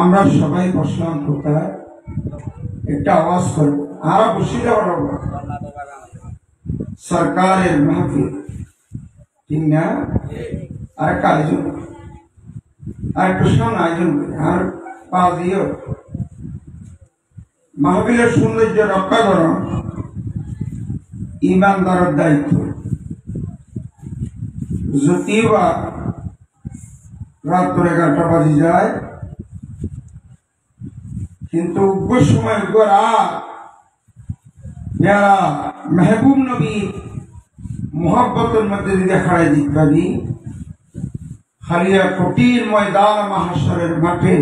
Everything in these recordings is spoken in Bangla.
আমরা সবাই বসলাম কোথায় একটা আওয়াজ করব আর বসে যাওয়ার সরকারের মাহফিল ঠিক না আর একটা আয়োজন আর একটু সামনে আয়োজন করি আর পা দিও মাহফিলের সৌন্দর্য রক্ষা করো ইমানদারের দায়িত্ব যদি বা রাত 11টা বাজে যায় কিন্তু উগ্র সময় গোরা যারা মেহবুব নবী মোহাব্বতের মধ্যে দেখায় দিতে খালিয়া কঠিন ময়দান মাহাশরের মাঠে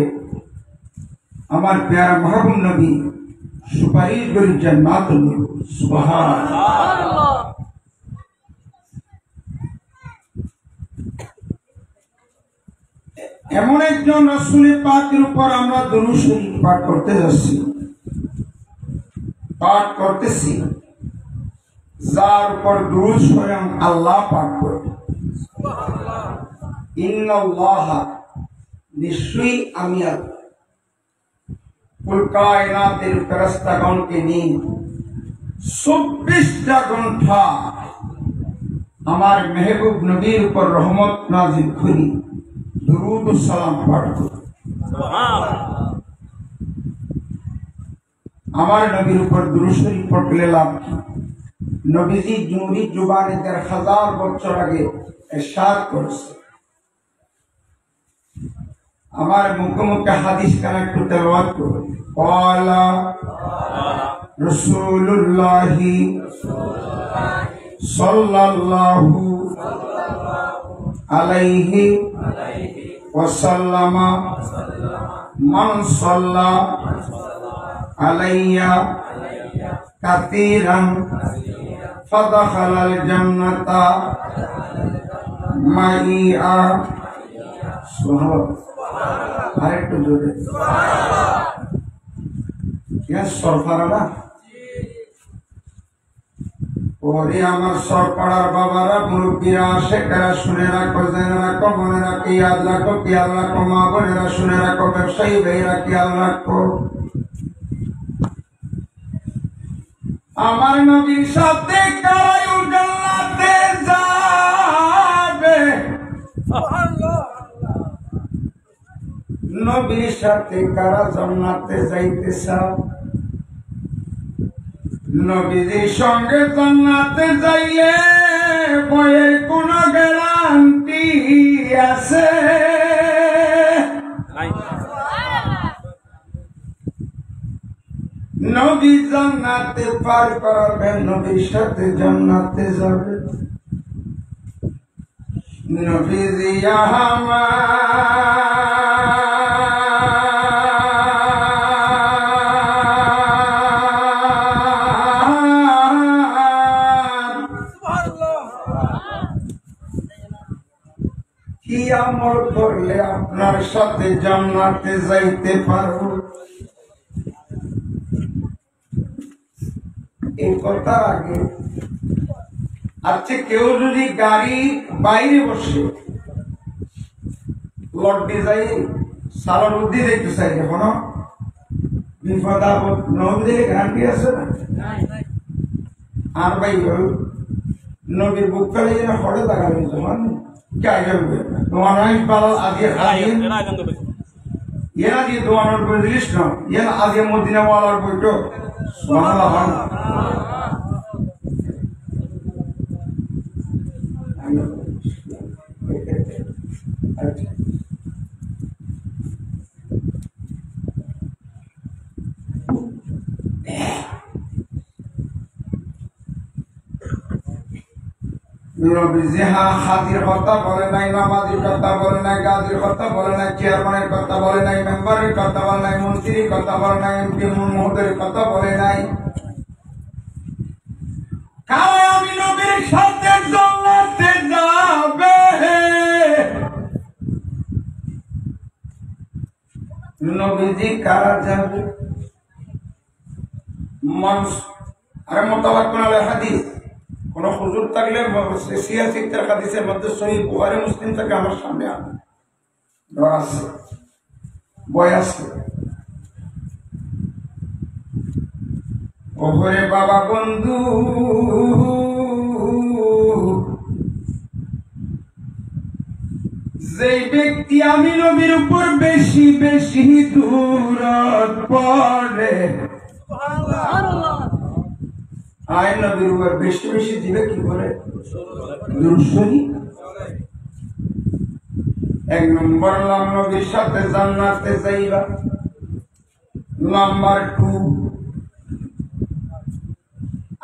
আমার প্যারা মেহবুব নবী সুপারিশ করি জান্নাতুল সুবহানাল্লাহ। এমন একজন রাসূল পাকের উপর আমরা দুরূদ শরীফ পাঠ করতে যাচ্ছি, পাঠ করতেছি, যার উপর দুরূদ স্বয়ং আল্লাহ পাঠ করে। ইন্নাল্লাহ, নিশ্চয়ই আমি আল্লাহ কুল কায়নাতের ফেরেশতাগণকে নিয়ে 24টা ঘন্টা আমার মেহবুব নবীর উপর রহমত নাজিল করি, দুরূদ ও সালাম পাঠ করি। আমার নবীর উপর দুরূদ শরীফ পড়লে লাভ কি? নবীজি জুরি জুবানে ১,৫০০ বছর আগে ইরশাদ করেছে। আমার মুখে মুখে হাদিস কান একটু তেলাওয়াত করুন। ক্বালা রাসূলুল্লাহি সাল্লাল্লাহু আলাইহি ওয়াসাল্লাম মান সাল্লা আলাইয়া কাসীরান ফাদাখালাল জান্নাতা মাইআ। সুবহানাল্লাহ। আরেকটু জোরে সুবহানাল্লাহ। সরফারা না ওরে আমার সরপাড়ার বাবারা, মুরব্বীরা, শেখেরা শুনে রাখো, জেনে রাখো, মনে রাখো, ইয়াদ রাখো, খেয়াল রাখো, মা বোনেরা শুনে রাখো, ব্যবসায়ী ভাইরা খেয়াল রাখো। আমার নবীর সাথে কারাই জান্নাতে যাবে, নবীর সাথে কারা জান্নাতে যাইতে চাও? নবীজির সঙ্গে জান্নাতে যাইলে বইয়ের কোন গ্যারান্টি আছে? নবী জান্নাতে পার করাবেন, নবীর সাথে জান্নাতে যাবে। নবীজি কি আমল করলে আপনার সাথে জান্নাতে যাইতে পারবো? এই কথার আগে আজকে কেউ যদি গাড়ি বাইরে বসে লড্ডি যাই সালার বুদ্ধি দেখতে চাই, এখন বিপদ আপদ নবীদের গ্যারান্টি আছে না? আর ভাই নবীর বুক ফেলে যেন হরে দাঁড়াবে তোমার এরা দিয়ে দোয়ানোর বই দিলিস না, এরা আগে মদিনা ওয়ালার বইটো নবীজি হাজির কথা বলে নাই, নামাজির কথা বলে নাই, গাজীর কথা বলে নাই, চেয়ারম্যানের কথা বলে নাই, মেম্বারের কথা বলে নাই, মন্ত্রীর কথা বলে নাই, এমপি মহোদয়ের কথা বলে নাই। কারা আমি নবীর সাথে জান্নাতে যাবে? নবীজি কারা যাবে? মানুষ আরে মোতাবাক্কুন আলাইহি হাদিস, কোন হুজুর থাকলে সিয়াসিকদের হাদিসের মধ্যে সহিহ বুখারী মুসলিম থেকে আমার সামনে আনে, ডর আছে, ভয় আছে। ওহরে বাবা বন্ধু, যেই ব্যক্তি আমি নবীর উপর বেশি বেশি দূরত পড়ে, আয় নবীর উপর বেশি বেশি দিবে কি করে? এক নম্বর লাম নবীর সাথে জান্নাতে যাইবা। নাম্বার 2,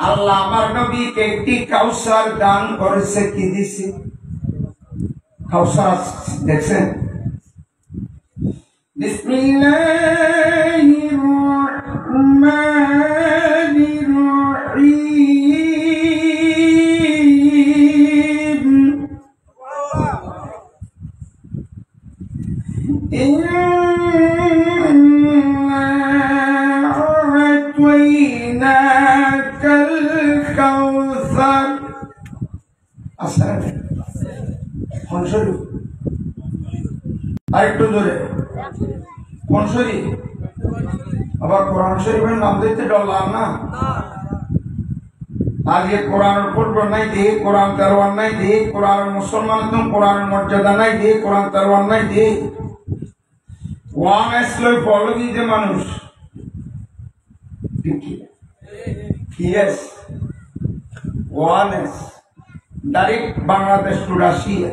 আল্লাহ আমার নবীকে একটি কাউসার দান করেছে। কি দিছে? কাউসার দেখছেন? বিসমিল্লাহির রাহমানির রাহিম। ইন্না আ'তাইনাকাল কাউসার। আসলে কোন শরীফ? আরেকটু জোরে কোন শরীফ? আবার কোরআন শরীফের নাম দিতে ডরলাম না। আগে কোরআন পড়ব নাই দিয়ে, কোরআন তেলাওয়াত নাই দিয়ে, কোরআন মুসলমান তো কোরআন মর্যাদা নাই দিয়ে, কোরআন তেলাওয়াত নাই দিয়ে, ওয়ান আসলে ফলো দিতে মানুষ কি ওয়ানেস ডাইরেক্ট বাংলাদেশ টু রাশিয়া,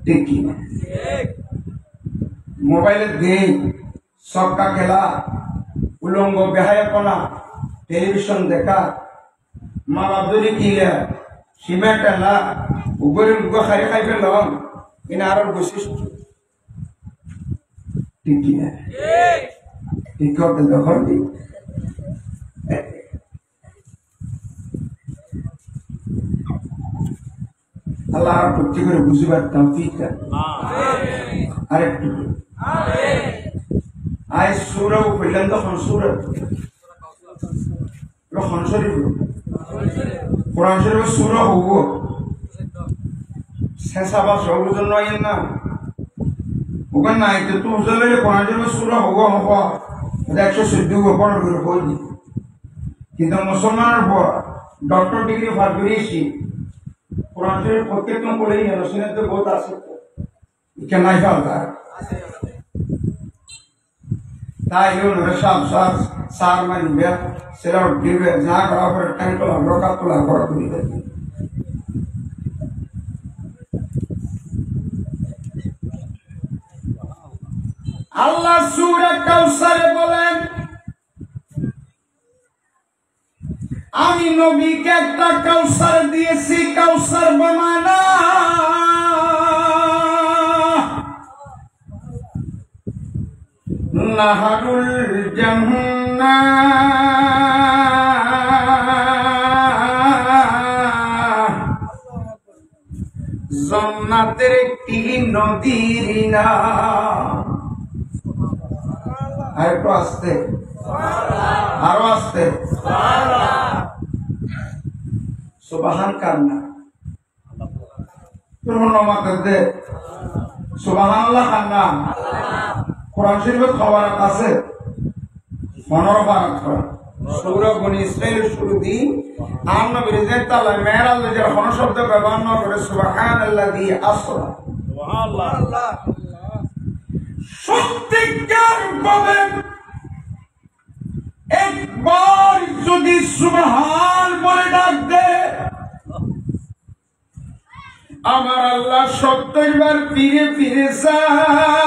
ঠিক কি না? মোবাইলের গেম, ছক্কা খেলা, উলঙ্গ বেহায়াপনা, টেলিভিশন দেখা, মা বাপদরি কিলা, সীমা টেলা, উপরে খাই খাই পেলাম, কিনা আরো বৈশিষ্ট্য, ঠিক কি না? ঠিক করতে দখল দিই। আল্লাহ আর প্রত্যেক করে বুঝিবার তৌফিক দেন। আরেকটু আয় সুরাও কইলেন তখন সুরা কোরআন শরীফ, কোরআন শরীফের সুরা হব শেষা বা সবুজ নয় না ওখানে নাই তো তুই বুঝলে কোরআন শরীফের সুরা হব হব 114 পনেরো করে হইনি, কিন্তু মুসলমানের পর ডক্টর ডিগ্রি পাস করেছি কোরআন শরীফ প্রত্যেকজন পড়েই গেল, শুনে তো বহুত আছে কেনাই ফেলতা তাই সব সব সার মারিবে সেটা দিবে যা করা করে টাইম তোলা রোকা তোলা করা করিবে। আল্লাহ সূরা কাউসারে বলেন আমি নবীকে একটা কাউসার দিয়েছি, কাউসার বামানা নাহারুল জান্নাহ, জান্নাতের একটি নদীর নাম। আরেকটু আসতে, আরো আসতে, সুবহান কান্না দে সুবহানাল্লাহ কান্না। কোরআন শরীফের খবর আছে 15 বার সূরা বনী ইসরাঈলের শুরু দিন আর নবীর যে তাআলা মেরাজ যে কোন শব্দ ব্যবহার না করে সুবহানাল্লাযী আসরা, সুবহানাল্লাহ। সত্যিকার ভাবে একবার যদি সুবহান বলে ডাক দে আমার আল্লাহ 70 বার ফিরে ফিরে যায়।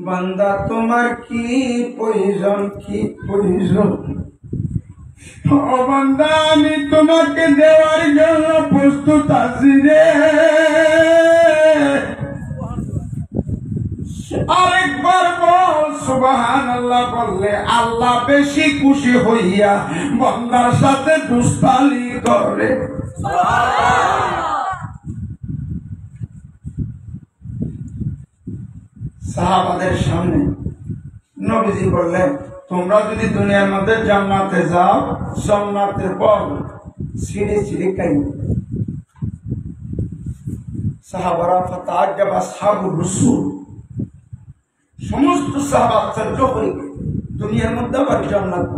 বান্দা তোমার কি প্রয়োজন, কি প্রয়োজন? ও বান্দা আমি তোমাকে দেওয়ার জন্য প্রস্তুত আছি রে। আরেকবার বল সুবহানাল্লাহ বললে আল্লাহ বেশি খুশি হইয়া বান্দার সাথে দুস্তালি করে। সাহাবাদের সামনে নবীজি বললেন তোমরা যদি দুনিয়ার মধ্যে জান্নাতে যাও জান্নাতের পর সিঁড়ি সিঁড়ি খাইবে। সাহাবারা ফাতাআজ্জাব আসহাবুর রাসূল, সমস্ত সাহাবা আশ্চর্য হয়ে গেল দুনিয়ার মধ্যে আবার জান্নাত।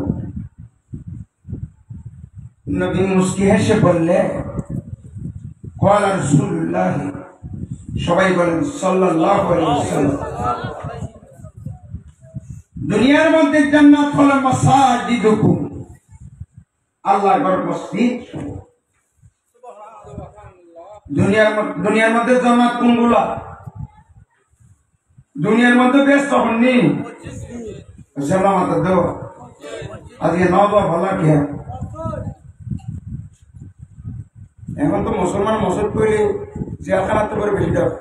নবী মুস্কি হেসে বললে ক্বালা রাসূলুল্লাহ, সবাই বলেন সাল্লাল্লাহু আলাইহি ওয়াসাল্লাম, দুনিয়ার মধ্যে জান্নাত হলো মাসাজিদুকুম, আল্লাহর ঘর মসজিদ। দুনিয়ার মধ্যে জান্নাত কোনগুলা? দুনিয়ার মধ্যে ব্যস্ত হননি দেও আজকে নবা ভালা কে এখন তো মুসলমান মসজিদ কইলে জেলখানাতে করে বেশি যাবে।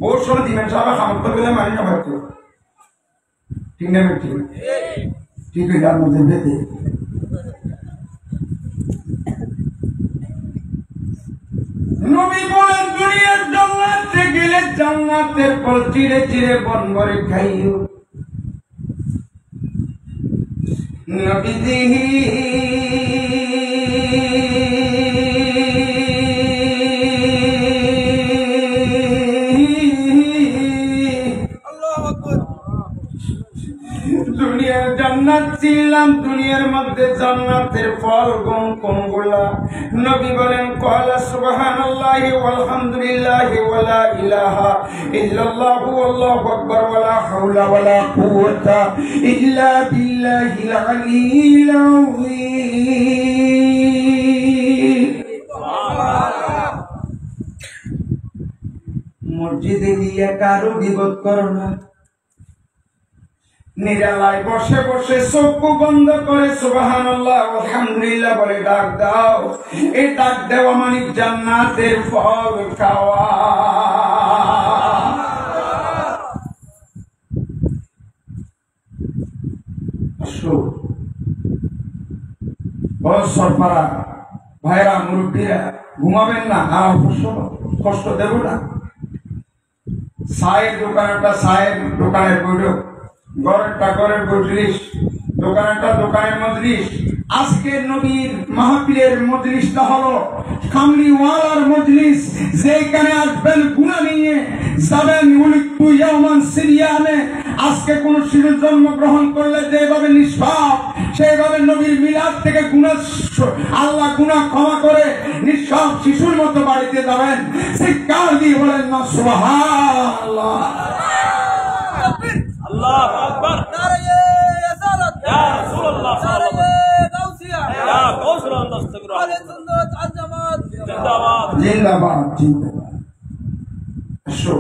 বহুত সময় দিবেন সাহেব খামত পেলে মানি না ভাবতো ঠিক না ঠিক ঠিক হয়ে যার মধ্যে বেঁধে নবী বলেন দুনিয়ার জান্নাতে গেলে জান্নাতের ফল চিরে চিরে বন ভরে খাইও। নবীজি দুনিয়ার জান্নাত ছিলাম, দুনিয়ার মধ্যে জান্নাতের ফল কোনগুলা? নবী বলেন ক্বালা সুবহানাল্লাহি ওয়ালহামদুলিল্লাহি ওয়ালা ইলাহা ইল্লাল্লাহু আল্লাহু আকবার ওয়ালা হাওলা ওয়ালা কুওয়াতা ইল্লা বিল্লাহিল আলিয়্যিল আযীম। মসজিদে গিয়ে কারো গীবত করো না, নিরালায় বসে বসে চক্ষু বন্ধ করে সুবহানাল্লাহ আলহামদুলিল্লাহ বলে ডাক দাও। এই ডাক দেওয়া মানে জান্নাতের ফল খাওয়া। সরপাড়া ভাইরা মুরব্বীরা ঘুমাবেন না, কষ্ট দেব না। চায়ের দোকানটা চায়ের দোকানের বৈঠক, ঘরেরটা ঘরের মজলিস, দোকানেরটা দোকানের মজলিস। আজকে নবীর মাহফিলের মজলিসটা হলো কামলিওয়ালার মজলিস, যেখানে আসবেন গুনাহ নিয়ে যাবেন। উলিদতু ইয়াওমান সিরিয়ানে, আজকে কোন শিশু জন্মগ্রহণ করলে যেভাবে নিষ্পাপ, সেইভাবে নবীর মিলাদ থেকে গুনাহ আল্লাহ গুনাহ ক্ষমা করে নিষ্পাপ শিশুর মতো বাড়িতে যাবেন। চিৎকার দিয়ে বলেন না সুবহানাল্লাহ। আল্লাহু আকবার। নারে রিসালাত ইয়া রাসূলুল্লাহ সাল্লাল্লাহু আলাইহি গাউসিয়া ইয়া গাউসুল দস্তগর আলে সুন্নাত আল জামাত জিন্দাবাদ জিন্দাবাদ জিন্দাবাদ। আসো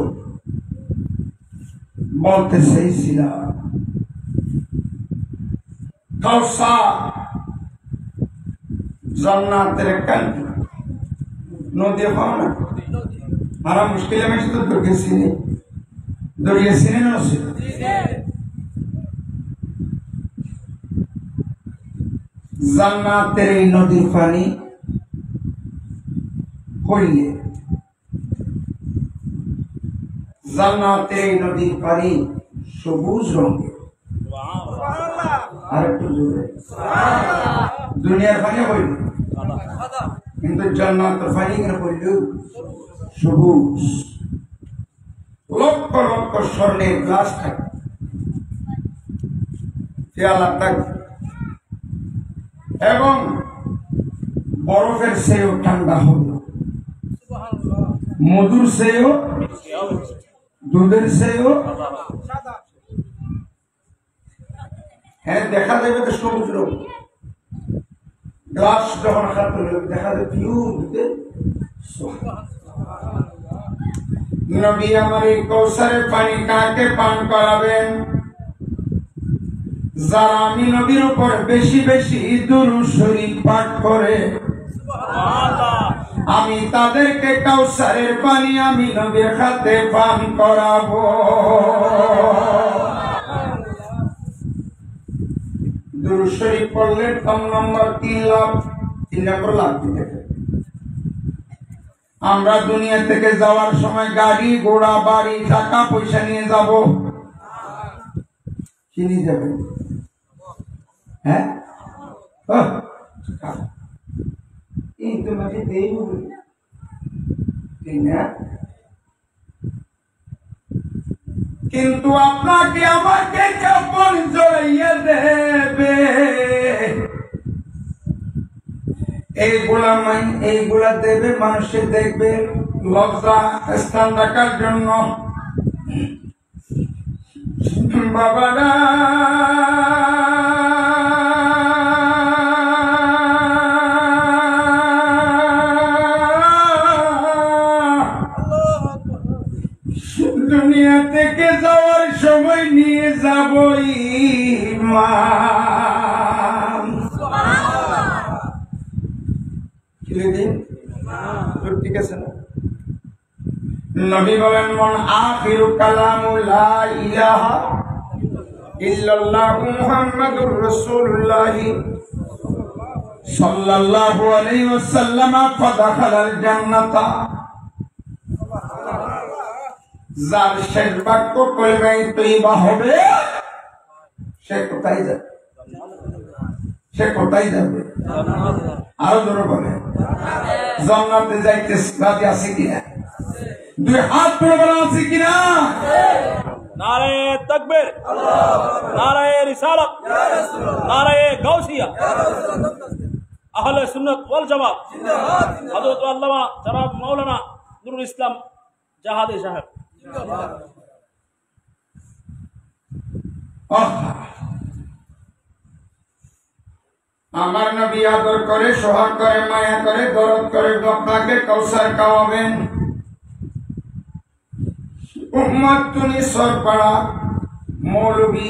বলতে চাইছিলাম কাউসার জান্নাতের কান্ড নদী হয় না। মারা মুশকিল আমি শুধু দরিয়েছিলেন না জান্নাতের এই নদীর পানি হইলে, জান্নাতের এই নদীর পানি সবুজ রঙের। আর একটু জোরে দুনিয়ার পানি হইল, কিন্তু জান্নাতের পানি কেন হইল সবুজ। লক্ষ লক্ষ স্বর্ণের গ্লাস থাকে, পেয়ালা থাকে, এবং বরফের চেয়েও ঠান্ডা হল, মধুর চেয়েও, দুধের চেয়েও। হ্যাঁ দেখা যাবে তো সমুদ্র গ্লাস যখন খাতে দেখা যাবে পিওর দুধের। নবী আমার এই কৌসারের পানি কাকে পান করাবেন? যারা আমি নবীর উপর বেশি বেশি দুরূদ শরীফ পাঠ করে, আমি তাদেরকে কাউসারের পানি আমি নবীর হাতে পান করাবো। দুরূদ শরীফ পড়লে 3 নম্বর 3 লাখ, 3 নম্বর লাভ দিতে। আমরা দুনিয়া থেকে যাওয়ার সময় গাড়ি ঘোড়া বাড়ি টাকা পয়সা নিয়ে যাব, কি নিয়ে যাবেন? হ্যাঁ এই তোমাকে দেই ঠিক না? কিন্তু আপনাকে আমাকে কাপড় জড়াইয়া দেবে। এইগুলা দেবে মানুষের, দেখবে লজ্জা স্থান রাখার জন্য। বাবারা দুনিয়া থেকে যাওয়ার সময় নিয়ে যাব ঈমান। ঠিক আছে না? নবী বলেন মান আখিরু কালামু লা ইলাহা ইল্লাল্লাহু মুহাম্মাদুর রাসূলুল্লাহ সাল্লাল্লাহু আলাইহি ওয়াসাল্লাম ফাদাখালাল জান্নাতা। যার শেষ বাক্য কলমায়ে তয়্যিবা হবে, সে কোথায় যাবে? সে কোথায় যাবে? আরো জোরে বলে জান্নাতে যাইতে রাজি আছে কিনা? দুই হাত তুলে বলা আছে কিনা? नारे तकबीर, नारे रिसालत, नारे गौसिया, अहले सुन्नत वल जमात, हज़रत अल्लामा जनाब मौलाना नूरुल इस्लाम जहादी साहब। আমার নবী আদর করে, সোহাগ করে, মায়া করে, দরদ করে, আপনাকে কাউসার খাওয়াবেন। উম্মত তুনি সরপাড়া মৌলভী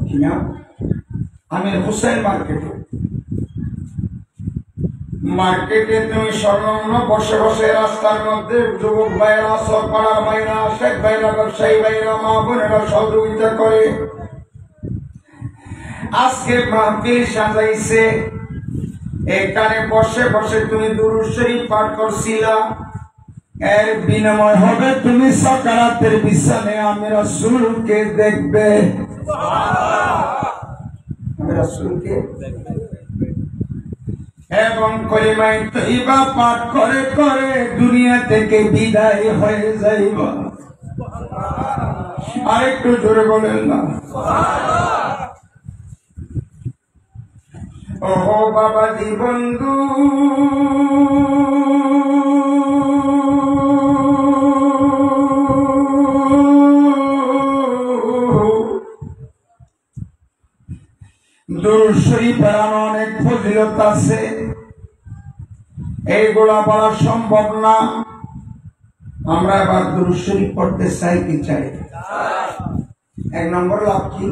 কি নাম আমির হুসেন মার্কেটে তুমি সংলগ্ন বসে বসে রাস্তার মধ্যে যুবক ভাইরা, সরপাড়ার ভাইরা, শেখ ভাইরা, ব্যবসায়ী ভাইরা, মা বোনেরা সহযোগিতা করে আজকে মাহফিল সাজাইছে। এখানে বসে বসে তুমি দুরূদ শরীফ পাঠ করছিলা, এর বিনিময় হবে তুমি সাকারাতের বিছানে আমি রাসূলকে দেখবে। আমি রাসূলকে এবং কলিমায়ে তয়্যিবা পাঠ করে করে দুনিয়া থেকে বিদায় হয়ে যাইবা। আরেকটু জোরে বলেন না ওহো বাবাজি বন্ধু, দুরূদ শরীফ পড়ানো অনেক ফজিলত আছে, এইগুলা বলা সম্ভব না। আমরা এবার দুরূদ শরীফ পড়তে চাই কি চাই? এক নম্বর লাভ কি?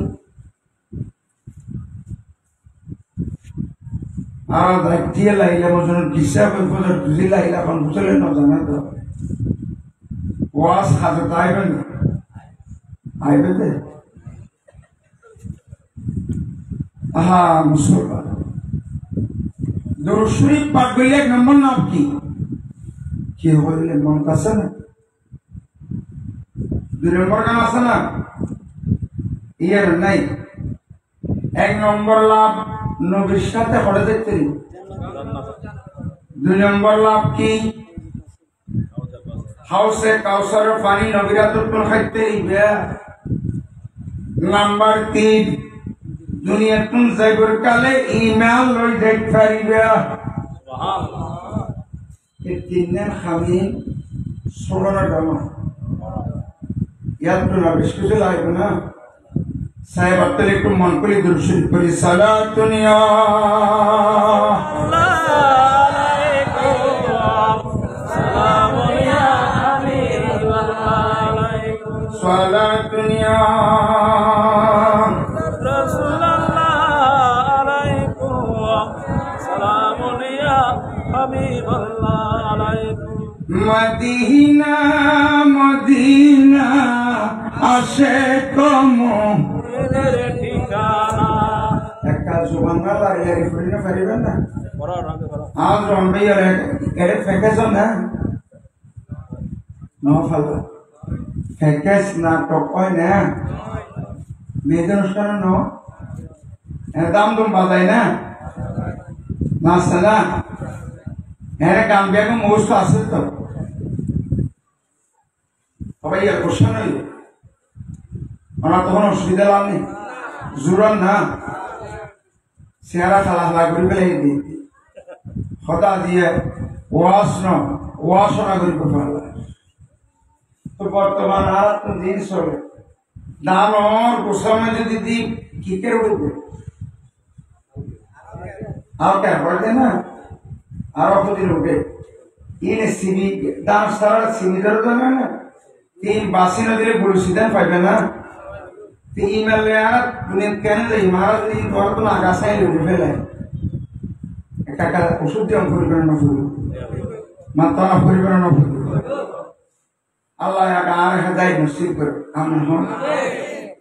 আর দিয়ে লাইলে বছর হিসাব বুঝি লাইলে এখন বুঝলে না জানা তো ওয়াজ খাতে আইবেন আইবে দে আহা মুসলমান দুরূদ শরীফ পাঠ করলে এক নম্বর নাম কি? কি হইলে মন আছে না? দুই নম্বর গান আছে না? ইয়ের নাই। এক নম্বর লাভ নবীর সাথে পড়ে দেখতে। দুই নম্বর লাভ কি? হাউসে কাউসারের পানি নবীরা তুলতুল খাইতে হইবে। নাম্বার 3 দুনিয়া তুন যাইবার কালে ইমান লই যাইতে পারিবে। সুবহানাল্লাহ। এই তিনজন খামি সোনার দাম ইয়াদ না বেশ কিছু লাগবে না। সাহেব আপনার একটু মন করে দুরূদ শরীফ পড়ি। সালাতুন ইয়া সালাতুন ইয়া রাসূলুল্লাহ আলাইকুম সালামুন ইয়া হাবিবাল্লাহ আলাইকুম। মদিনা মদিনা আসে কমো ঠিকানা। একটা সুবহানাল্লাহ ইয়ারি ফুরিনা পারিবেন না? আজ রমবে এর ফেকেছ না নফাল ফেকেছ না টকয় না মেয়েদের অনুষ্ঠান ন দাম দুম বাজায় না নাচছে না হ্যাঁ গান বিয়াকে মুখস্থ আছে তো সবাই আর কোশ্চেন হইবে ওনার তখন অসুবিধা লাভ নেই। জোরান না চেহারা খালা খালা করে পেলে দিই সদা দিয়ে ওয়াসনা করিব পারলা। তো বর্তমান আর তো দিন চলে দানর গোস্বামী যদি দি কি করে উঠবে আর কেন পড়বে না আরো প্রতিদিন উঠে ইনে সিমি দান সারা সিমি ধরে না না 3 বাসি না দিলে বড় সিদ্ধান্ত পাইবে না। ইমেল আর দুনিয়া কেন যাই মহারাজ এই ঘর তো আগাছাই লুটে ফেলে একটা ওষুধ দিয়ে পরিবার না ফুল মাত্রা পরিবার না ফুল আল্লাহ আর হেদায় নসিব করে আমরা হন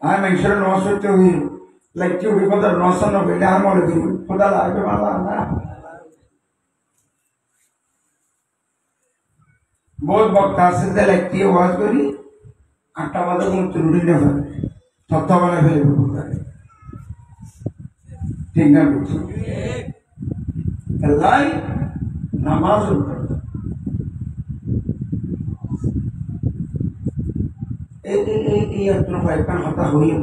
আমি মানুষের নসইতে হই লাগছে বিপদের নসন হইলে আর মনে দিই খোদা লাগবে মালা না বহুত বক্তা আছে যে লাগছে ওয়াজ করি 8টা বাজে কোন রুটি না ফেলে সত্য বানায় ফেলে ঠিক না বুঝছো লাই নামাজ এই একজন কয়েকখান হতা হইল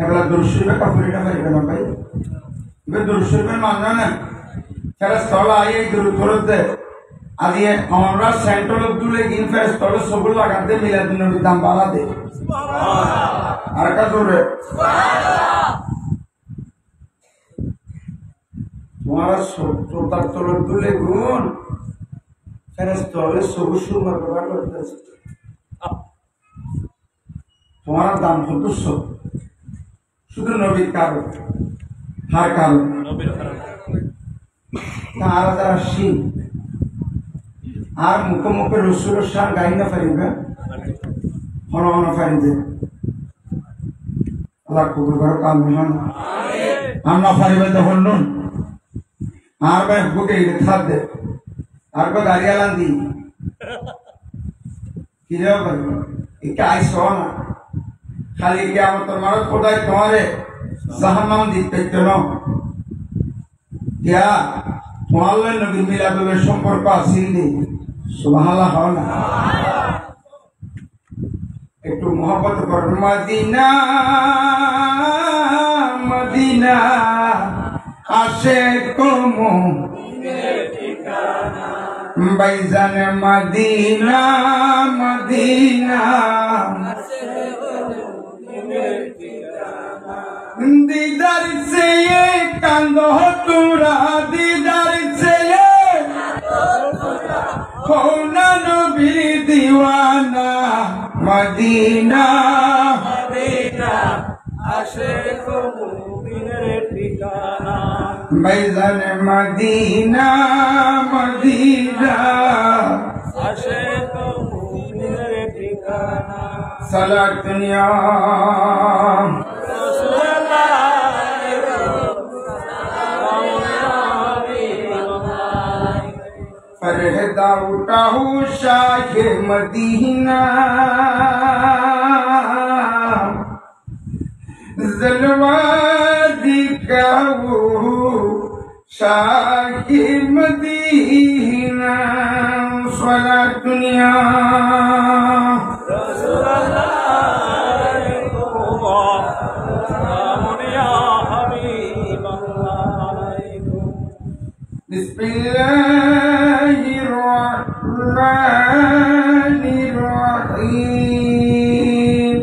এবার দুরুশরীফে কাপড়িটা পারিবে না ভাই এবার দুরুশরীফের মাননা না সেটা স্থল আই এই দূরত্বে আদি আমরা সেন্ট্রাল অব্দুলে গিন ফেস তলে সবুল লাগাতে মিলাদুন নবীর দাম বাড়া দে আর কা দূরে তোমারা চোতার তলে তুলে গুণ ফেরেস তলে সবুজ সুমার ব্যবহার করতেছে তোমার দাম কত শুধু নবীর কারণ হার কারণ তারা যারা শিব আর মুখোমুখি রসুলের সার গাই না পারিবে হন হন পারিবে আল্লাহ কবুল করো কাম হন আমরা পারিবে তখন নুন আর ভাই বুকে খাদ দে আর কো গাড়ি আলান দি কি রে ভাই এটা আইস না খালি কিয়ামতের মারত খোদাই তোমারে জাহান্নাম দিতে কেন দিয়া তোমার নবী মিলাদের সম্পর্ক আছিল নি সুবহানাল্লাহ হয় না একটু মহব্বত কর মদিনা মদিনা আশিক মুমিনের ঠিকানা ভাইজান মদিনা মদিনা दीदार से ये कांदो तुरा दीदार से ये होना नबी दीवाना मदीना मदीना आशिक मुमिনের ঠিকানা ভাইজান মদিনা মদিনা আশিক মুমিনের ঠিকানা সালাত দুনিয়া फरहदा उठाऊ शाह मदीना जलवा दिखाऊ शाह मदीना सला दुनिया बिस्मिल्लाहिर्रहमानिर्रहीम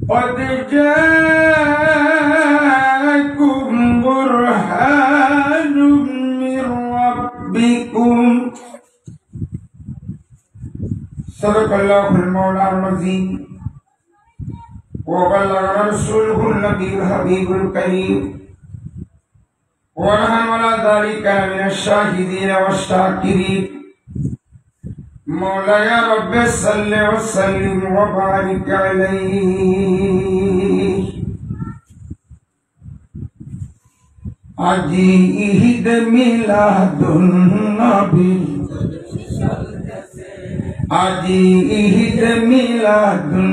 قد جاءكم برهان من ربكم صدق الله المولى العظيم وبلغ رسوله النبي الحبيب الكريم ونحن على ذلك من الشاهدين والشاكرين مولاي رب صل وسلم وبارك عليه আজি ঈদ মিলাদুন নবী আজি ঈদ মিলাদুন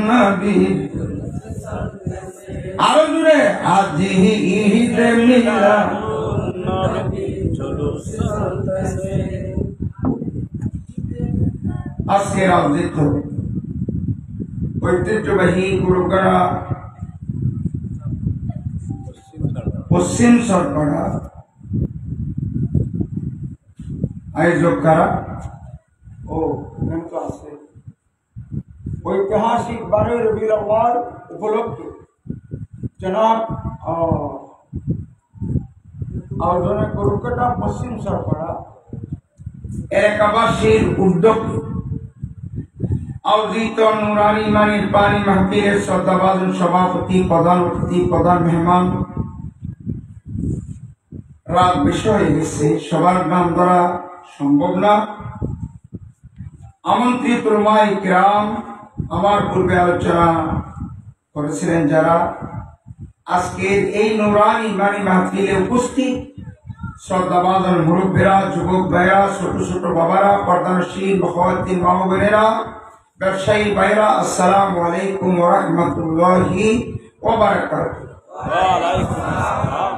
নবী আরো জুড়ে আজি ঈদ মিলাদুন নবী চলো চলতেছে আজকের আয়োজিত ঐতিহ্যবাহী গুরুগড়া পশ্চিম সরকারা আয়োজক কারা ও আছে ঐতিহাসিক 12 রবিউল আউয়াল উপলক্ষে জনাব আয়োজনে গুরুগড়া পশ্চিম সরকারা এলাকাবাসীর উদ্যোগে আয়োজিত নুরানি মানির পানি মাহফিলের শ্রদ্ধাভাজন সভাপতি প্রধান অতিথি প্রধান মেহমান রাত বেশি হয়ে গেছে সবার নাম ধরা সম্ভব না আমন্ত্রিত উলামায়ে কিরাম আমার পূর্বে আলোচনা করেছিলেন যারা আজকের এই নুরানি মানি মাহফিলে উপস্থিত শ্রদ্ধাভাজন মুরব্বীরা যুবক ভাইরা ছোট ছোট বাবারা পর্দানশীল খাওয়াতিন মা বোনেরা ব্যবসায়ী ভাইরা আসসালামু আলাইকুম ওয়া রাহমাতুল্লাহি ওয়া বারাকাতুহু ওয়া আলাইকুম আসসালাম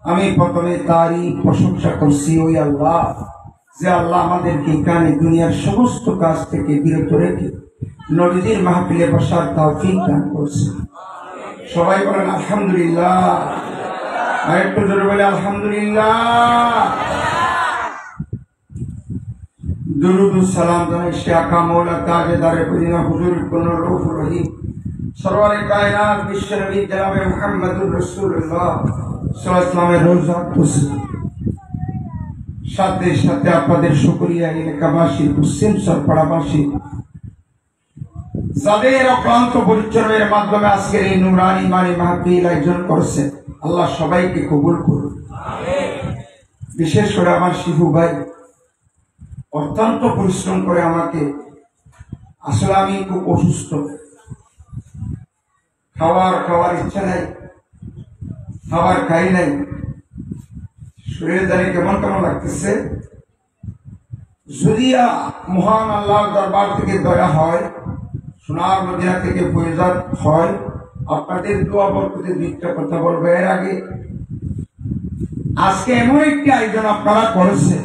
আমি প্রথমে তারই প্রশংসা করছি ওই আল্লাহ যে আল্লাহ আমাদেরকে কানে দুনিয়ার সমস্ত কাজ থেকে বিরত রেখে নবীজির মাহফিলে বসার তৌফিক দান করছেন। সবাই বলেন আলহামদুলিল্লাহ। আরেকটু জোরে বলে আলহামদুলিল্লাহ। দুরুদ ও সালাম জানাই শাখা মৌলা তাজেদারে মদিনা হুজুর কোন রূহুর রহিম সরওয়ারে কায়নাত বিশ্ব নবী জনাবে মুহাম্মদুর রাসূলুল্লাহ সাল্লাল্লাহু আলাইহি ওয়াসাল্লামের রওজা খুশি সাথে সাথে আপনাদের শুকরিয়া এলাকাবাসী মুসলিম সরপাড়াবাসী যাদের অক্লান্ত পরিশ্রমের মাধ্যমে আজকের এই নুরানি মানি মাহফিল আয়োজন করেছে, আল্লাহ সবাইকে কবুল করুন। বিশেষ করে আমার শিবু ভাই অত্যন্ত পরিশ্রম করে আমাকে, আসলে আমি খুব অসুস্থ, খাওয়ার ইচ্ছা নাই, খাবার খাই নাই, শরীরে জানি কেমন কেমন লাগতেছে। যদি মহান আল্লাহর দরবার থেকে দয়া হয়, সোনার মদিনা থেকে প্রয়োজন হয়, আপনাদের দোয়া বরকতে দুইটা কথা বলবো। এর আগে আজকে এমন একটি আয়োজন আপনারা করেছেন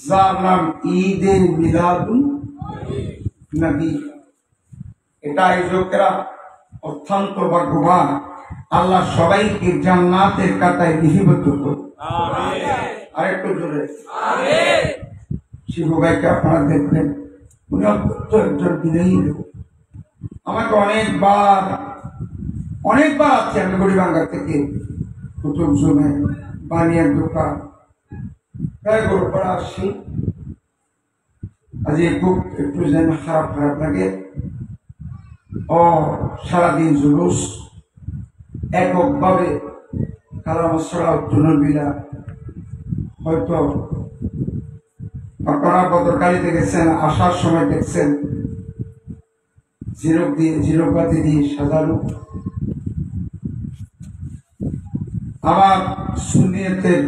যার নাম ঈদে মিলাদুন নবী। এটা আয়োজকেরা অত্যন্ত ভাগ্যবান। আল্লাহ সবাইকে জান্নাতের কাতায় লিপিবদ্ধ করুন। আরেকটু জোরে শিবু ভাইকে আপনারা দেখবেন, উনি অত্যন্ত একজন বিনয়ী লোক। আমাকে অনেকবার আছে, আমি গড়িবাঙ্গা থেকে কুতুব জমে বানিয়ার দোকান প্রায় গড়পড়া আসছি। আজ খুব একটু যেন খারাপ লাগে। সারাদিন জুলুস এককভাবে কালামসরা উত্তনবিলা, হয়তো আপনারা বদরকালী দেখেছেন, আসার সময় দেখছেন জিরোপাতি দিয়ে সাজানো। আবার সুন্নিয়তের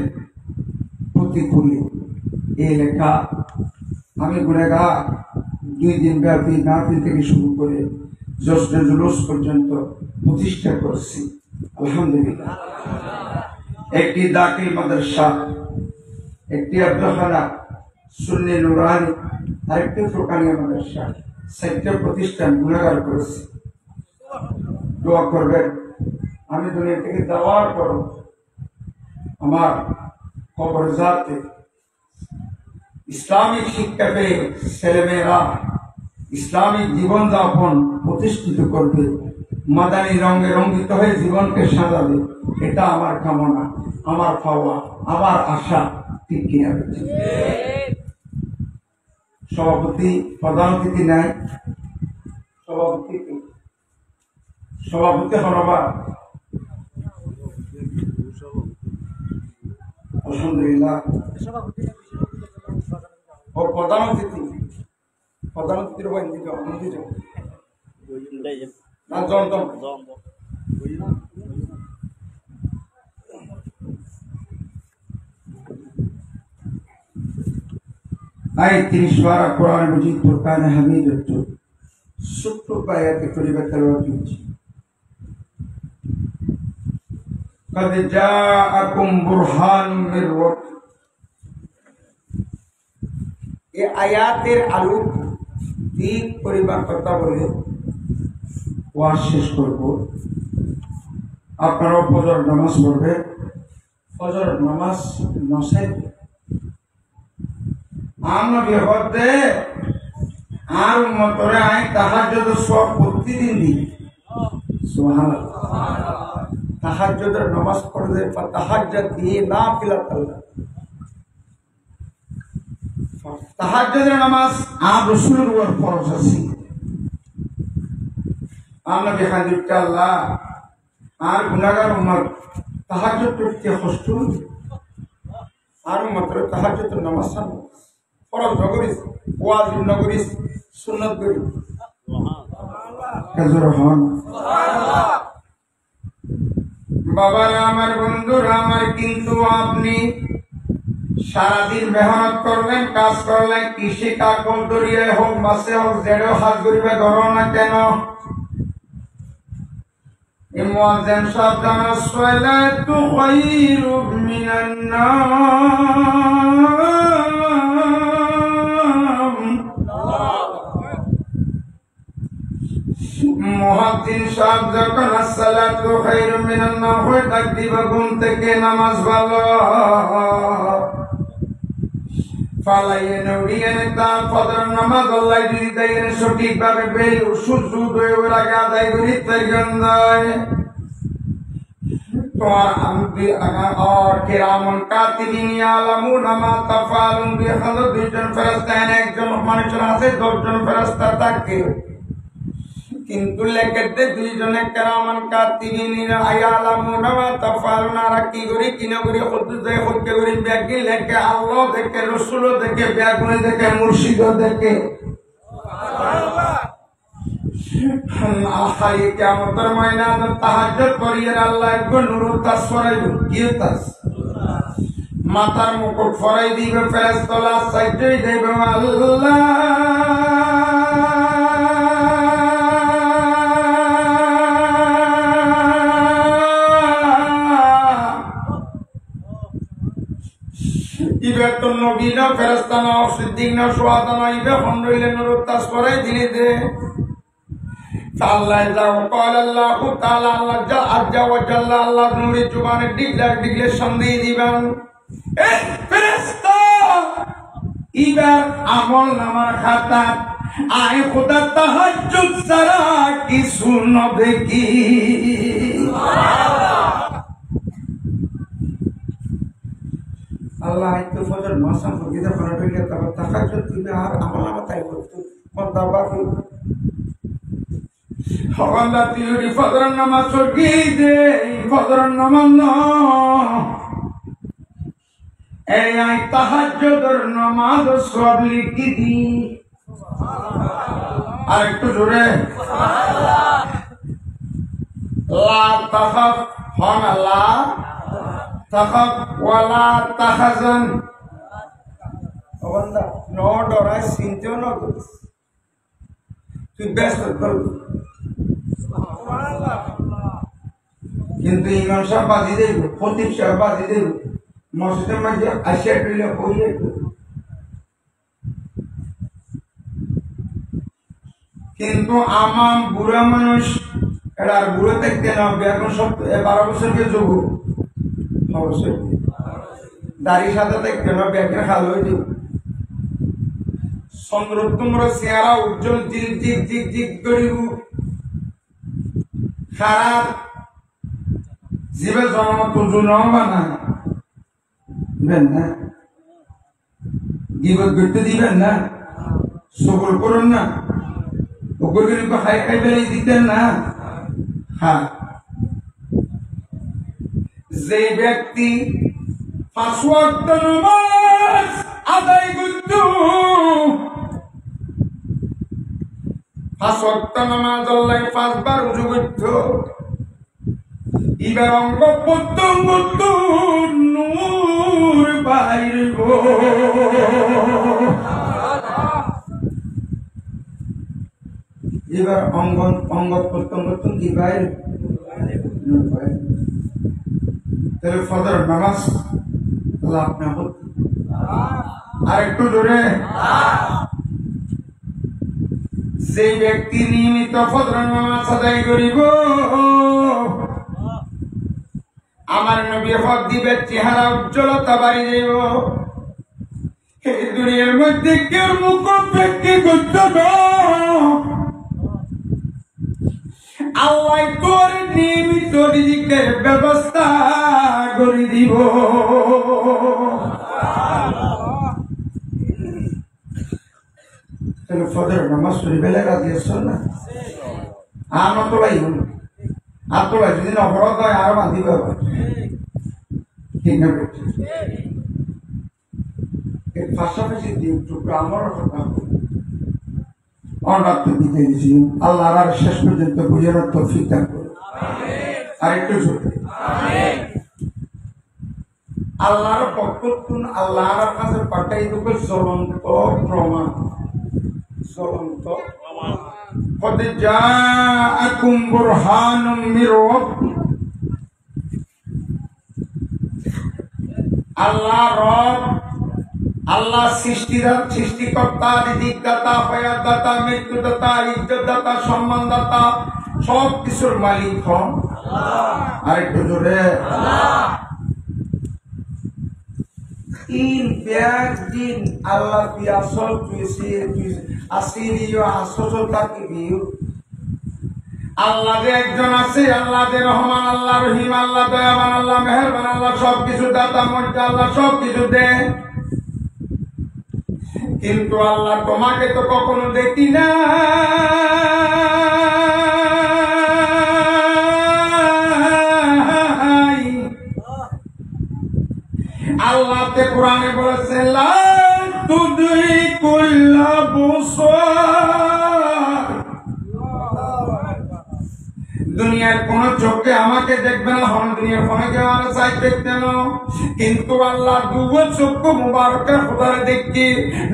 প্রতিকূলে এই লেখা। আমি গুনেগার, 2 দিন ব্যাপী মাহফিল থেকে শুরু করে জশ্নে জুলুস পর্যন্ত প্রতিষ্ঠা করছি, আলহামদুলিল্লাহ। একটি দাখিল মাদ্রাসা, একটি আব্দুলখানা সুন্নি নুরানি, আরেকটি ফুরকানিয়া মাদ্রাসা, 4টা প্রতিষ্ঠান গুণাগার করেছি। দোয়া করবেন আমি দুনিয়া থেকে যাওয়ার পর আমার কবর যাতে ইসলামিক শিক্ষা পেয়ে ছেলেমেয়েরা ইসলামিক জীবনযাপন প্রতিষ্ঠিত করবে, মাদানী রঙে রঙ্গিত হয়ে জীবনকে সাজাবে। এটা আমার কামনা, আমার পাওয়া, আমার আশা। ঠিক কিনা? সভাপতি, প্রধান অতিথি নাই, সভাপতি হরবা আলহামদুলিল্লাহ। ও প্রধান অতিথির না আই 30 বার কোরআন মজিদ ফুরকান হামিদ ছোট্ট আয়াতে করিবা তেলাওয়াত করছি। قد جاءكم برهان من ربكم। এই আয়াতের আলো দিক পরিবার কথা বলে ওয়াজ শেষ করব। আপনারা ফজর নামাজ পড়বেন। ফজর নামাজ নসাই আমরা বিপদে আর মতরে আই তাহাজ্জুদ সব প্রতিদিন দিই। সুবহানাল্লাহ। তাহাজ্জুদের নামাজ পড়লে বা তাহাজ্জুদ দিয়ে নাফিলাত আল্লাহ। তাহাজ্জুদের নামাজ আর রাসূলের উপর ফরজ আছে। আমরা বিহাদিকা আল্লাহ আর গুনাহগার উম্মত তাহাজ্জুদ করতে কষ্ট আর মাত্র তাহাজ্জুদের নামাজ ফরজ নগরিস, ওয়াজিব নগরিস, সুন্নাত করি। সুবহানাল্লাহ। বাবারা আমার, বন্ধুরা আমার, কিন্তু আপনি সারাদিন মেহনত করলেন, কাজ করলেন, কৃষি কাকল দরিয়ায় হোক, মাসে হোক, জেড়ে হাত গরিবে ধরো না কেন? মুয়াজ্জিন সাহেব জানান সালাতু খায়রুম মিনান নার। মুহাদ্দিস সাহেব যখন আসসালাতু খায়রুম মিনান নাওম হয়ে ডাক দিবা ঘুম থেকে নামাজ ভালো ফালাইয়ে নড়িয়ে তার ফজর নামাজ আল্লাহ যদি দেয় সঠিকভাবে বেল সূর্য উদয় হওয়ার আগে আদায় করি তাই গন্ধায় তোমার আমি আর কিরামুন কাতিবিন ইয়ালামুনা মা তাফআলুন বিহাদা দুইজন ফেরেশতা একজন মানুষের আছে 10 জন ফেরেশতা থাকে কিন্তু লেখতে দুইজনে কিরামান কাতিবিন ইয়ালামুনা মা তাফআলুন আর কি করি কিনা করি খুদ দেয় খুদ করি ব্যাগি লেখে আল্লাহ দেখে রাসূল দেখে ব্যাগুনে দেখে মুর্শিদ দেখে সুবহানাল্লাহ আহাই কিয়ামতের ময়দানে তাহাজ্জুদ করিয়ে আল্লাহ একবার নূর তাস ফরাইব কি তাস মাথার মুকুট ফরাই দিবে ফেরেশতারা সাইজই দেবে আল্লাহ ইবে তো নবী না ফেরেশতা না সিদ্দিক না সুহাদা না ইবে হন্ডইলে নূর তাস ফরাই দিলে দে আল্লাহ যাও قال الله تعالى আল্লাহ আজ্জা ওয়া জাল্লা আল্লাহ নূরে জুবানে ডিগলে সন্দেহ দিবেন এ ফেরেশতা ইবার আমল নামার খাতা আয় খোদা তাহাজ্জুদ সারা কিছু ন দেখি সুবহানাল্লাহ আল্লাহ তো ফজর মাসাম ফকিদা ফরাইলে তবে তাহাজ্জুদ দিবে আর আমল নামা তাই করতে কোনটা বাকি হওয়ালা তিউরি ফজর নামাজ ছড়ি দে ফজর নামাজ ন এই আই তাহাজ্জুদের নামাজ সব লিখি দি সুবহানাল্লাহ আর একটু জোরে সুবহানাল্লাহ লা তাখাফ লা তাখাফ ওয়ালা তাহজান ওয়ান্ডা নো ডরাই চিন্তাও না করিস তুই ব্যস্ত কর কিন্তু ইমাম সাহেব বাজি দেব খতিব সাহেব বাজি দেব মসজিদের মাঝে আসিয়া টুইলে পড়িয়ে কিন্তু আমার বুড়া মানুষ এটা আর বুড়ো দেখতে না এখন সব 12 বছরকে যোগ অবশ্যই দাড়ির সাথে দেখতে না ব্যাগের খাল হয়ে যাব চন্দ্র তোমরা চেহারা উজ্জ্বল জিক জিক জিক জিক করিব খারাপ জীবে জন্ম তো জুনাও বানায় দিবেন না গিবত করতে দিবেন না সবর করুন না ওগুলো কিন্তু খাই খাই বেলাই দিতেন না হ্যাঁ যে ব্যক্তি 5 ওয়াক্ত নামাজ আদায় করত 5 ওয়াক্ত নামাজ আল্লাহ 5 বার ওযু করত এবার অঙ্গ প্রত্যঙ্গ নূর বাইরে গো এবার অঙ্গ প্রত্যঙ্গ কি বাইরে তাহলে ফজর নামাজ লাভ না হতো আর একটু জোরে যে ব্যক্তি নিয়মিত ফজর নামাজ আদায় করিব আমার নবী হক দিবে চেহারা উজ্জ্বলতা বাড়ি যাইব এই দুনিয়ার মধ্যে কেউ মুখ ব্যক্তি করতে না আল্লাহ করে নিয়মিত রিজিকের ব্যবস্থা করে দিব তাহলে ফজর নামাজ পড়ি বেলা রাজি আসছো না আমার তো ভাই হল আর তো ভাই যদি অপরাধ হয় আরো বাঁধিব ঠিক না এর পাশাপাশি টুকরা আমার কথা অনাত্ম দিতে দিয়েছি আল্লাহ আর শেষ পর্যন্ত বুঝানোর তৌফিক দান করুন আরেকটু ছোট আল্লাহর পক্ষতুন আল্লাহর কাছে পাঠাই দেব জ্বলন্ত প্রমাণ জ্বলন্ত قد جاءكم برهان من ربكم আল্লাহ রব আল্লাহ সৃষ্টিকর্তা, রিজিকদাতা, হায়াতদাতা, মৃত্যুদাতা, ইজ্জতদাতা, সম্মানদাতা, সব কিছুর মালিক হন আরেকটু জোরে আল্লাহ। তিন ব্যাগ দিন আল্লাহ তুই আসল, তুই আসিরিও আসল তাকিবিও। আল্লাহ যে একজন আছে, আল্লাহ যে রহমান, আল্লাহ রহিম, আল্লাহ দয়াবান, আল্লাহ মেহেরবান, আল্লাহ সবকিছু দাতা, মর্যাদা, আল্লাহ সবকিছু দেয়। কিন্তু আল্লাহ তোমাকে তো কখনো দেখি না, আল্লাহকে কোরআনে বলেছেন লা তুদরিকুল আবসার, দুনিয়ার কোন চোখে আমাকে দেখবে না, হন দুনিয়ার কোন কেউ আমার সাইড দেখতে না, কিন্তু আল্লাহ দুটো চক্ষু মুবারকের খোদারে দেখি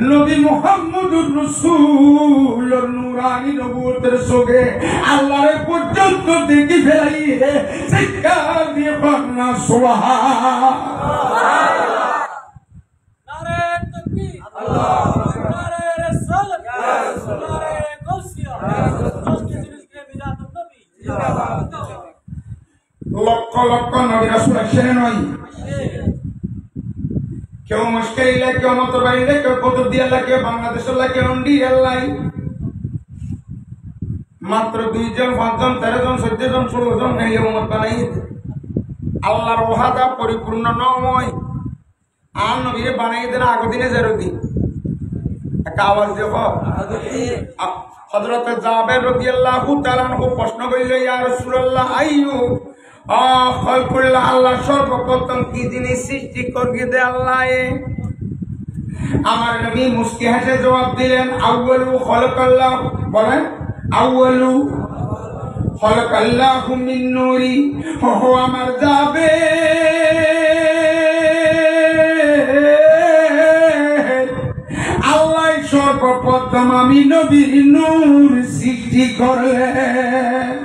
নবী মুহাম্মদুর রাসূল নূরানি নবুয়তের চোখে আল্লাহর পর্যন্ত দেখি ফেলাইয়ে চিৎকার দিয়ে বলনা সুবহান। নারে তাকবীর, আল্লাহ নারে রিসালাত, নারে গাউসিয়া, লক্ষ লক্ষ নবী রাসূল আসেন নয়, কেউ মুশকিলে, কেউ মতবাইলে, কেউ কদর দিয়া লাগে, বাংলাদেশের লাগে অন্ডি আল্লাহ। মাত্র 2 জন 5 জন 13 জন 14 জন 16 জন এই উম্মত বানাই আল্লাহর ওয়াদা পরিপূর্ণ নয়। আর নবীরে বানাই দেন আগদিনে জেরুদি একটা আওয়াজ দেখো। হযরত জাবের রাদিয়াল্লাহু তাআলা আনহু প্রশ্ন কইল, ইয়া রাসূলুল্লাহ আইয়ু খালকুল্লাহ, আল্লাহ সর্বপ্রথম কি জিনিস সৃষ্টি করিয়ে দে আল্লাহ? আমার নবী মুস্কি হেসে জবাব দিলেন, আউয়ালু খালাকাল্লাহ, বলেন আউয়ালু খালাকাল্লাহু মিন নূরি, হো আমার যাবে আল্লাহ সর্বপ্রথম আমি নবীর নূর সৃষ্টি করলেন।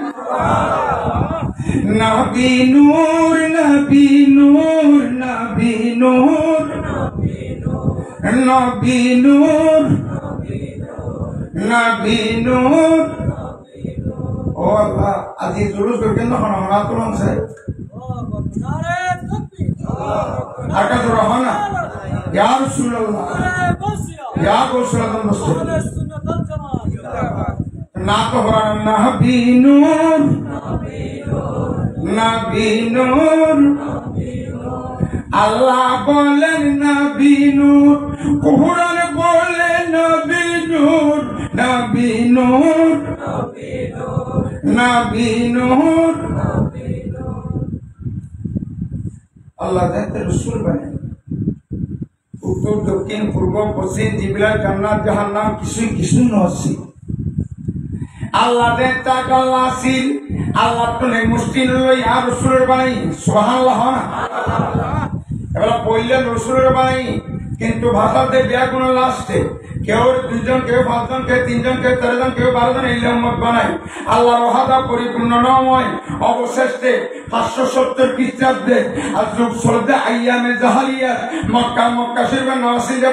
নবী নূর, নবী নূর, নবী নূর, নবী নূর, নবী নূর। ও আল্লাহ, আজি জুলুস করবেন না, আমরা তো আছে নারে তাকবীর, আকা তো রহনা ইয়া রাসূলুল্লাহ, নারে গাউসিয়া, ইয়া গাউসুল মুসলিম আহলে সুন্নাত ওয়াল জামাত। না তো বলেন নবী নূর, নবী নূর, আল্লাহ বলেন নবী নূর, কুরআন বলে নবী নূর, নবী নূর, নবী নূর। আল্লাহ যাতে রাসূল বানায়, উত্তর দক্ষিণ পূর্ব পশ্চিম জিবলা জান্নাত জাহান্নাম কিছু নসি আল্লাহ দেন তাক আল্লাহ আসিল, আল্লাহ তো নেই মুশকিল লই আর রাসূলের বানাই, সুবহানাল্লাহ। এবার বললেন রাসূলের বানাই, কিন্তু ভাষাতে ব্যাগুণ লাস্টে কেউ 2 জন, কেউ 5 জন, কেউ 3 জন, কেউ 13 জন, কেউ 12 জন এই উম্মত বানাই। আল্লাহর ওয়াদা পরিপূর্ণ নয়। অবশেষে 570 খ্রিস্টাব্দে আযুব সলদে আইয়ামে জাহালিয়াত মক্কা শরীফে নওয়াসিলে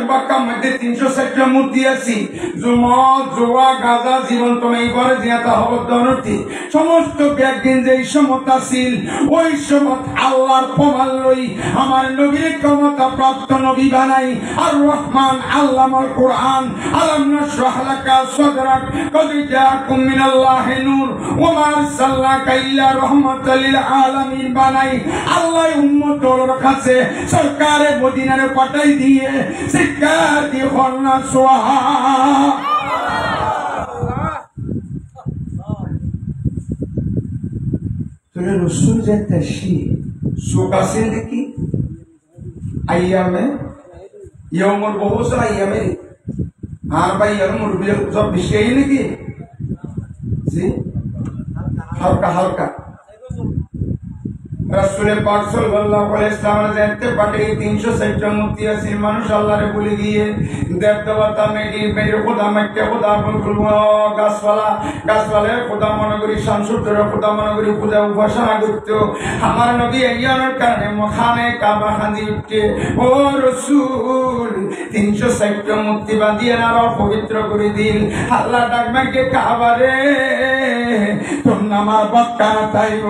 মক্কা মধ্যে 360 মূর্তি আছে। জুয়া গাজা জীবন তোমায় করে জিয়াতা হবদনতি সমস্ত ব্যাগিন যেই সমতা ছিল, ওই সমত আল্লাহর প্রমাণ লই আমার নবীর ক্ষমতা প্রাপ্ত নবী বানাই। আর রহমান আল্লামাল কুরআন, আলাম নাশরাহ লাকা সাদরাক, কদ জাআকুম মিনাল্লাহি নূর ওয়া মা আরসালনাকা ইল্লা রাহমাতাল লিল আলামিন বানাই। আল্লাহ উম্মতের কাছে সরকারে মদিনারে পাঠাই দিয়ে শিক্ষা দিয়ে হন্না সোহা। তুলে রসুল যেতে সুখ আছে দেখি আইয়ামে ইয়মর বহুস আইয়ামে আর ভাই ইয়মর সব বিষয় নাকি জি হালকা হালকা রাসূল পাক সাল্লাল্লাহু আলাইহি ওয়াসাল্লাম জানতে পারে 360টা মূর্তি আছে মানুষ আল্লাহরে ভুলে গিয়ে দেবতা মেডি মেডি খোদা মাইকে খোদা গাছপালার খোদা মনে করি শামসুদ্দৌর খোদা মনে করি পূজা উপাসনা করত আমার নবী এইয়ার কারণে মখানে কাবা হাজি উঠে ও রাসূল 360টা মূর্তি বাঁধিয়ে আর পবিত্র করে দিন আল্লাহ ডাকমাকে কাবারে তোর নাম আর মক্কা না তাইব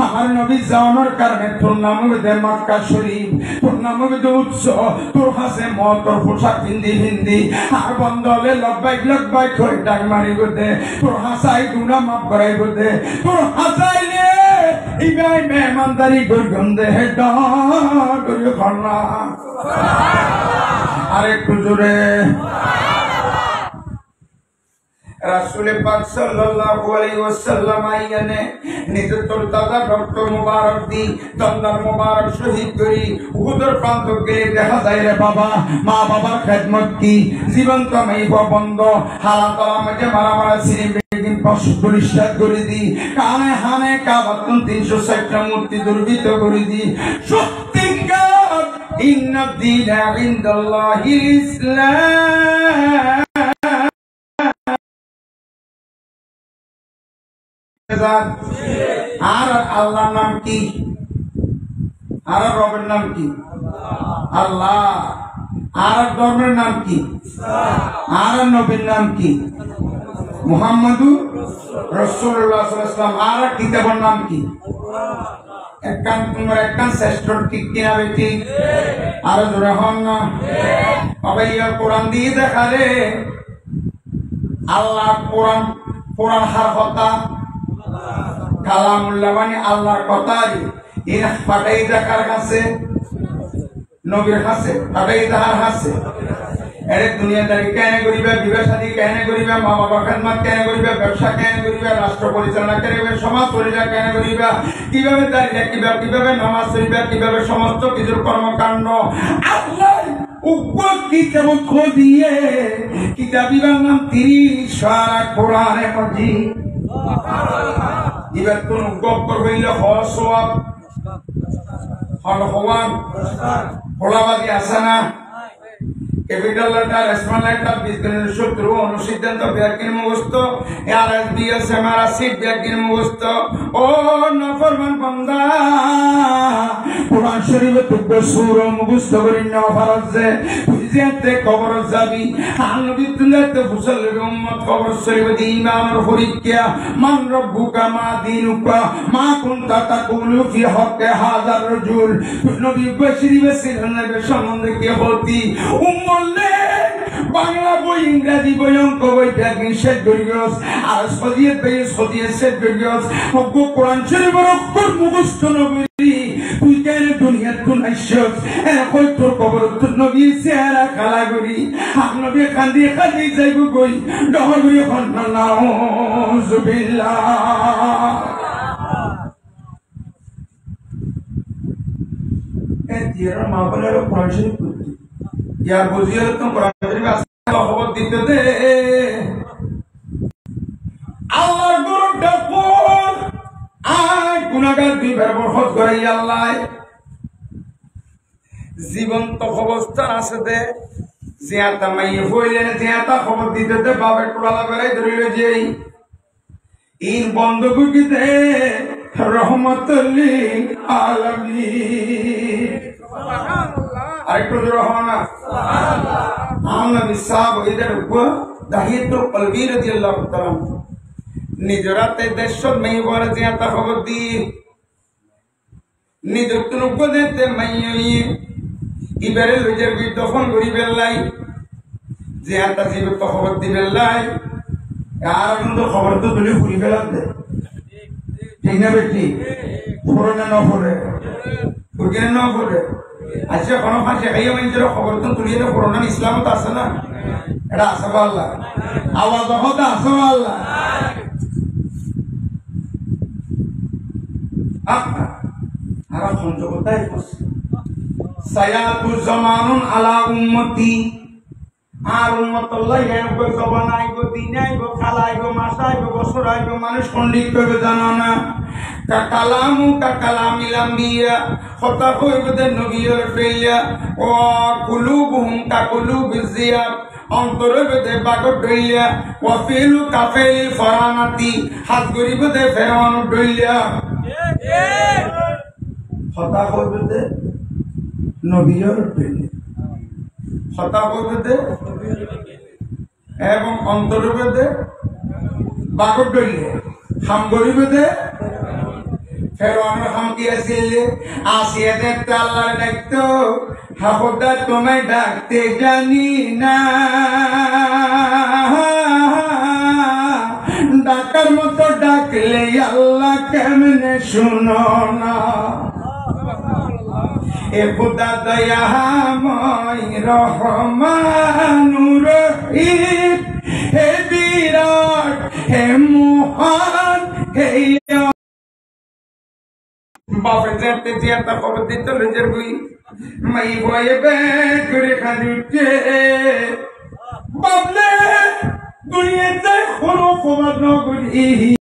আমার নবী যাওয়ানোর কারণে তোর নাম হবে মক্কা শরীফ তোর নাম হবে উৎস তোর হাসে মত তোর পোশাক হিন্দি আর বন্ধ হলে লব্বাইক করে ডাক মারি দে তোর হাসাই দুনা মাফ করাই দে তোর হাসাইলে ইবাই মেহমানদারি করগম দে করিও খন্না আরেকটু জোরে রাসূল পাক সাল্লাল্লাহু আলাইহি ওয়াসাল্লাম আইয়ানে নিজের তোর দাদা রক্ত মুবারক দি দন্দার মুবারক শহীদ করি উহুদের প্রান্ত গেলে দেখা যায় রে বাবা মা বাবার খেদমত কি জীবন তো মেইব বন্ধ হালাত আমাকে মারা সিনে বেগিন পরিষ্কার করে দি কানে হানে কাবাতুন 360টা মূর্তি দুর্বিত করে দি সত্যিকার ইন্নাদ দীনা ইনদাল্লাহিল ইসলাম আর আল্লাহর নাম কি আর রবের নাম কি আল্লাহ আর ধর্মের নাম কি আর নবীর নাম কি মুহাম্মাদুর রাসূলুল্লাহ সাল্লাল্লাহু আলাইহি ওয়াসাল্লাম আর কিতাবের নাম কি একখান তোমার একখান শ্রেষ্ঠ ঠিক কিনা বেটি আর জোরে হন না আবাইয়া কোরআন দিয়ে দেখালে আল্লাহ কোরআন হার কথা কালামুল্লাহ মানে আল্লাহর কথা এর পাঠাই দেখার কাছে নবীর কাছে পাঠাই দেখার কাছে এর দুনিয়াদারি কেন করিবে বিবাহ শাদী কেন করিবে মা বাবা খেদমত কেন করিবে ব্যবসা কেন করিবে রাষ্ট্র পরিচালনা কেন করিবে সমাজ পরিচালনা কেন করিবে কিভাবে দাঁড়িয়ে কিভাবে নামাজ পড়িবে কিভাবে সমস্ত কিছুর কর্মকাণ্ড আল্লাহ উপকৃত দিয়ে কিতাবিবার নাম 30 সারা কোরআনে মাজিদ এবার কোন গপ্পর হইলে হওয়াব হওয়ান ফোলাবাদী আসে না ক্যাপিটাল লেটার স্মল লেটার বিজ্ঞানের সূত্র অনুসিদ্ধান্ত ব্যাগিন মুখস্থ আরএসবিএস এমআরসি ব্যাগিন মুখস্থ ও নফরমান বান্দা কোরআন শরীফে তুই সূরা মুখস্থ করি না ফরজে তুই যেতে কবর যাবি নবী তুইতে মুসল্লি উম্মত কবর শরীফে দি ইমানের পরীক্ষা মান রব্বুকা মা দীনুকা মা কুনতা তাকুলু ফি হক্কে হাযার রাজুল নবী শরীফে সিলনের সম্বন্ধে কি বলতি বাংলা বই ইংরেজি বই অঙ্ক বই ব্যাগিন শেষ করিস আর সদিয়েত বই সদিয়েত শেষ করিস কোরআন শরীফের অক্ষর মুখস্থ নবী তুই কেন দুনিয়ার কোন আইসস কই তোর কবর তোর নবী চেহারা খালা করি আর নবী কান্দি যাইব কই ডহর করি নাউজুবিল্লাহ এর মা বলে কোরআন শরীফ পড়তে ইয়া বুঝিয়ে তো কোরআন শরীফ আসলে খবর দিতে দে আল্লাহর গুরু ডাকুন আয় গুনাহগার দুই ব্যবহার করে আল্লাহ জীবন্ত অবস্থা আছে দে জিয়াতা মাই হইলে জিয়াতা খবর দিতে দে বাবার কোলালা বেড়াই ধরিল যেই ইন বন্ধ গুকিতে রহমতুল লিল আলামিন আরেকটু রহমানা আমরা বিশ্বাস এদের উপর দাহিতুল কলবি রাদিয়াল্লাহু তাআলা নিজরাতে দেশত মেই বড় জিয়াতা খবর দি নিজতুন উপদেতে মাইয়ই ইবারে লইজার বি দফন করি বেলাই জিয়াতা জীবত খবর দি বেলাই আর কিন্তু খবর তো তুলি ফুরি বেলান দে ঠিক না বেটি পুরনো না পড়ে পুরনো না পড়ে আচ্ছা কোনো ফাঁসে খাইয়ে মানুষের খবর তো তুলিয়ে তো পুরনো ইসলাম তো আছে না এটা আছে আল্লাহ আওয়াজ হতে আছে আল্লাহ আর পঞ্চকতায় সায়াতু জামানুন আলা উম্মতি আর উম্মতুল্লাহ এরকম জবান আইব, দিন আইব, খালা আইব, মাস আইব, বছর আইব, মানুষ পণ্ডিত করবে জানো না। কাকালামু কাকালামিলাম বিয়া কথা কইবে দে নবীর ফেলিয়া ও কুলুবুহুম কাকুলুবিজিয়া অন্তরে বেদে বাগর ডইলিয়া ও ফিলু কাফেলিল ফরানাতি হাত গরিবে দে ফেরান ডইলিয়া কথা কইবে দে নবীর ফেলিয়া কথা কইবে দে এবং অন্তরে বেদে বাগর ডইলিয়া হাম গরিবে দে ফেরানের হাম কি আসিলে আসিয়া দেখতে আল্লাহর ডাকতো হাফদা তোমায় ডাকতে জানি না ডাকার মতো ডাকলে আল্লাহ কেমনে শুনো না এ খুদা দয়াময় রহমানুর রহিম হে বিরাট হে মহান হে বাপে যেতে যেতে খবর দিত নিজের বই মাই বয়ে বেড করে খাদিতে বাবলে দুনিয়াতে কোনো খবর নগরী